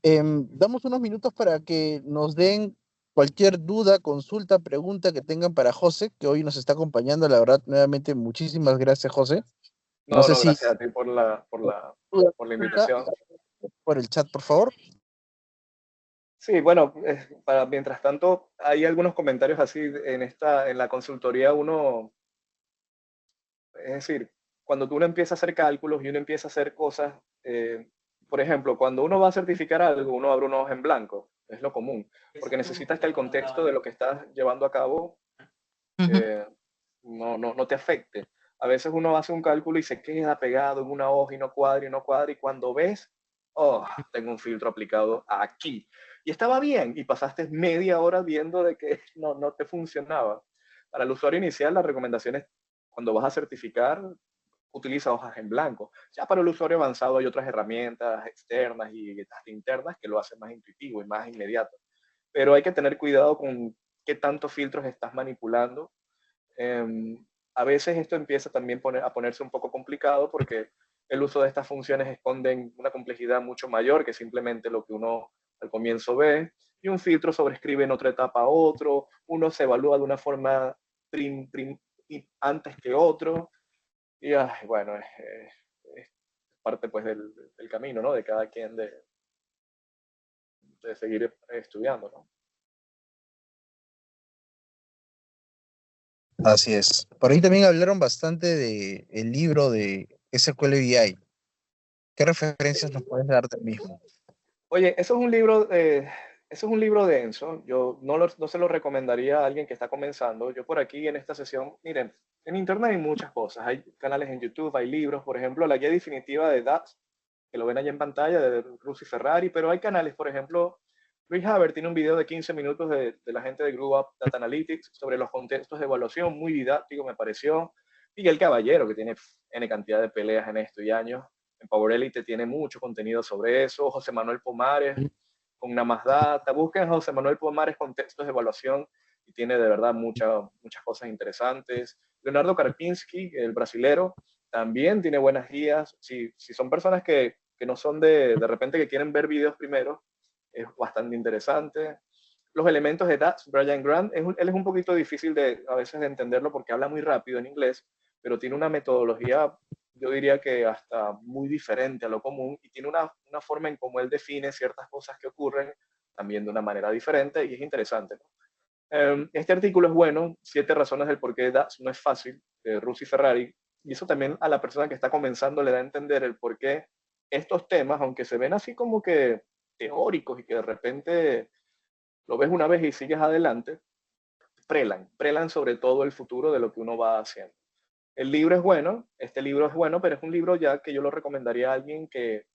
Damos unos minutos para que nos den cualquier duda, consulta, pregunta que tengan para José, que hoy nos está acompañando. La verdad, nuevamente, muchísimas gracias, José. No No, sé no, si gracias a ti duda, por la consulta, invitación. por el chat, por favor. Sí, bueno, mientras tanto, hay algunos comentarios así en la consultoría es decir, cuando uno empieza a hacer cálculos y uno empieza a hacer cosas, por ejemplo, cuando uno va a certificar algo, uno abre una hoja en blanco, es lo común, porque necesitas que el contexto de lo que estás llevando a cabo Ujú. eh, no te afecte. A veces uno hace un cálculo y se queda pegado en una hoja y no cuadra, y cuando ves, oh, tengo un filtro aplicado aquí. Y estaba bien, y pasaste media hora viendo de que no te funcionaba. Para el usuario inicial, las recomendaciones, cuando vas a certificar, utiliza hojas en blanco. Ya para el usuario avanzado hay otras herramientas externas y hasta internas que lo hacen más intuitivo y más inmediato. Pero hay que tener cuidado con qué tantos filtros estás manipulando. A veces esto empieza también a ponerse un poco complicado porque el uso de estas funciones esconden una complejidad mucho mayor que simplemente lo que uno al comienzo ve. y un filtro sobrescribe en otra etapa a otro, uno se evalúa de una forma antes que otro, y bueno, es parte pues del camino, ¿no? De cada quien de seguir estudiando, ¿no? Así es. Por ahí también hablaron bastante de el libro de SQL BI. ¿Qué referencias nos puedes dar del mismo? Oye, eso es un libro denso. Yo no se lo recomendaría a alguien que está comenzando. Yo por aquí en esta sesión, miren, en Internet hay muchas cosas. Hay canales en YouTube, hay libros, por ejemplo, la guía definitiva de DAX, que lo ven ahí en pantalla, de Rusi Ferrari, pero hay canales, por ejemplo, Luis Haber tiene un video de 15 minutos de la gente de Grow Up Data Analytics sobre los contextos de evaluación, muy didáctico me pareció. Miguel Caballero, que tiene N cantidad de peleas en esto y años, en Power Elite tiene mucho contenido sobre eso. José Manuel Pomares con Nada Más Data. Busquen a José Manuel Pomares con textos de evaluación y tiene de verdad muchas cosas interesantes. Leonardo Karpinski, el brasilero, también tiene buenas guías. Si son personas que no son de repente que quieren ver videos primero, es bastante interesante. Los elementos de DAX, Brian Grant, él es un poquito difícil a veces de entenderlo porque habla muy rápido en inglés, pero tiene una metodología, yo diría que hasta muy diferente a lo común, y tiene una forma en cómo él define ciertas cosas que ocurren también de una manera diferente, y es interesante, ¿no? Este artículo es bueno, 7 razones del por qué DAX no es fácil, de Rusi Ferrari, y eso también a la persona que está comenzando le da a entender el por qué estos temas, aunque se ven así como que teóricos y que de repente lo ves una vez y sigues adelante, prelan sobre todo el futuro de lo que uno va haciendo. El libro es bueno, este libro es bueno, pero es un libro ya que yo lo recomendaría a alguien que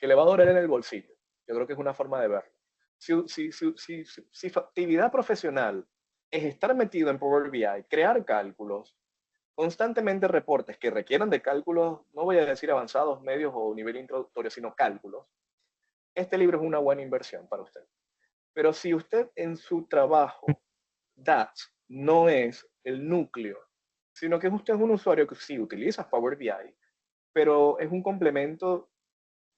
le va a doler en el bolsillo. Yo creo que es una forma de verlo. Si su actividad profesional es estar metido en Power BI, crear cálculos, constantemente reportes que requieran de cálculos, no voy a decir avanzados, medios o nivel introductorio, sino cálculos, este libro es una buena inversión para usted. Pero si usted en su trabajo, DAX no es el núcleo, sino que usted es un usuario que sí utiliza Power BI, pero es un complemento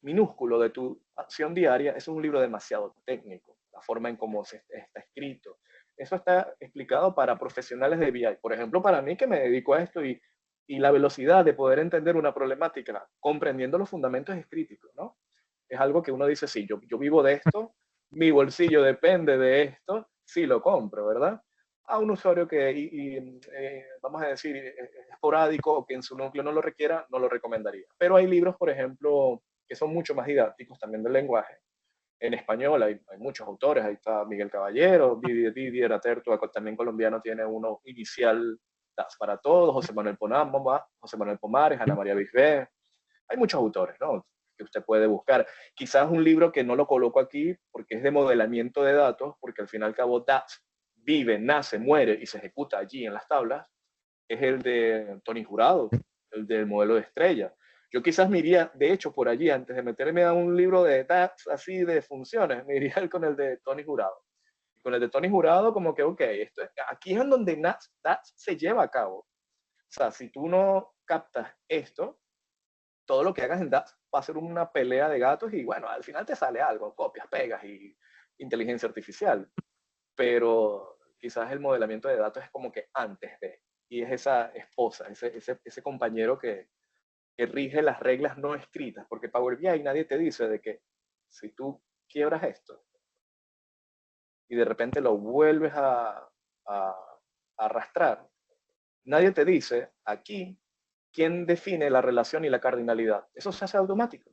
minúsculo de tu acción diaria, eso es un libro demasiado técnico, la forma en cómo está escrito. Eso está explicado para profesionales de BI. Por ejemplo, para mí que me dedico a esto y la velocidad de poder entender una problemática comprendiendo los fundamentos es crítico, ¿no? Es algo que uno dice, sí, yo vivo de esto, mi bolsillo depende de esto, sí lo compro, ¿verdad? A un usuario que, vamos a decir, esporádico o que en su núcleo no lo requiera, no lo recomendaría. Pero hay libros, por ejemplo, que son mucho más didácticos también del lenguaje. En español hay muchos autores, ahí está Miguel Caballero, Didier Aterto, también colombiano tiene uno inicial para todos, José Manuel Pomares, Ana María Bisbé, hay muchos autores, ¿no? Que usted puede buscar. Quizás un libro que no lo coloco aquí porque es de modelamiento de datos, porque al fin y al cabo DAX vive, nace, muere y se ejecuta allí en las tablas, es el de Tony Jurado, el del modelo de estrella. Yo quizás me iría, de hecho, por allí, antes de meterme a un libro de DAX así de funciones, me iría con el de Tony Jurado. Y con el de Tony Jurado, como que, ok, aquí es en donde DAX se lleva a cabo. O sea, si tú no captas esto, todo lo que hagas en DAX va a ser una pelea de gatos y bueno, al final te sale algo, copias, pegas y inteligencia artificial. Pero quizás el modelamiento de datos es como que antes de, y es esa esposa, ese compañero que rige las reglas no escritas, porque Power BI nadie te dice de que si tú quiebras esto y de repente lo vuelves a arrastrar, nadie te dice aquí quién define la relación y la cardinalidad. Eso se hace automático.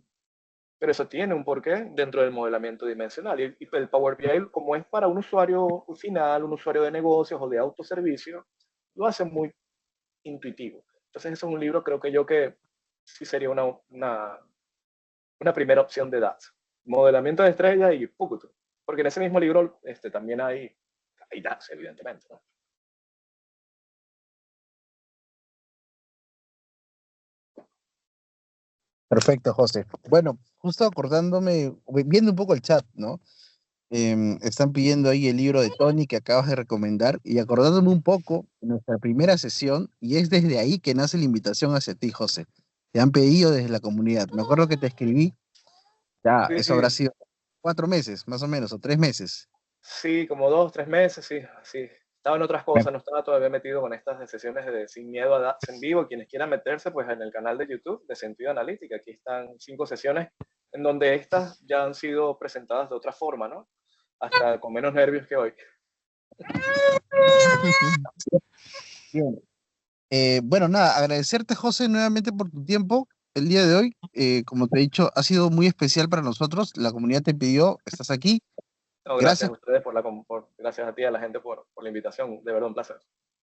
Pero eso tiene un porqué dentro del modelamiento dimensional. Y el Power BI, como es para un usuario final, un usuario de negocios o de autoservicio, lo hace muy intuitivo. Entonces, eso es un libro, creo que yo que sí sería una primera opción de DAX. Modelamiento de estrellas y Pukutu. Porque en ese mismo libro también hay DAX, evidentemente, ¿no? Perfecto, José. Bueno, justo acordándome, viendo un poco el chat, ¿no? Están pidiendo ahí el libro de Tony que acabas de recomendar y acordándome un poco de nuestra primera sesión, y es desde ahí que nace la invitación hacia ti, José. Te han pedido desde la comunidad. Me acuerdo que te escribí, ya, Sí, eso sí, habrá sido. 4 meses, más o menos, o 3 meses. Sí, como 2, 3 meses, sí, así. Estaba en otras Me- cosas, no estaba todavía metido con estas de sesiones de Sin Miedo a Darse en vivo. Quienes quieran meterse, pues en el canal de YouTube de Sentido Analítica. Aquí están 5 sesiones en donde estas ya han sido presentadas de otra forma, ¿no? Hasta con menos nervios que hoy. Bien. Bueno, nada, agradecerte, José, nuevamente por tu tiempo el día de hoy. Como te he dicho, ha sido muy especial para nosotros. La comunidad te pidió, estás aquí. No, gracias Gracias. a ustedes gracias a ti, a la gente por la invitación. De verdad, un placer.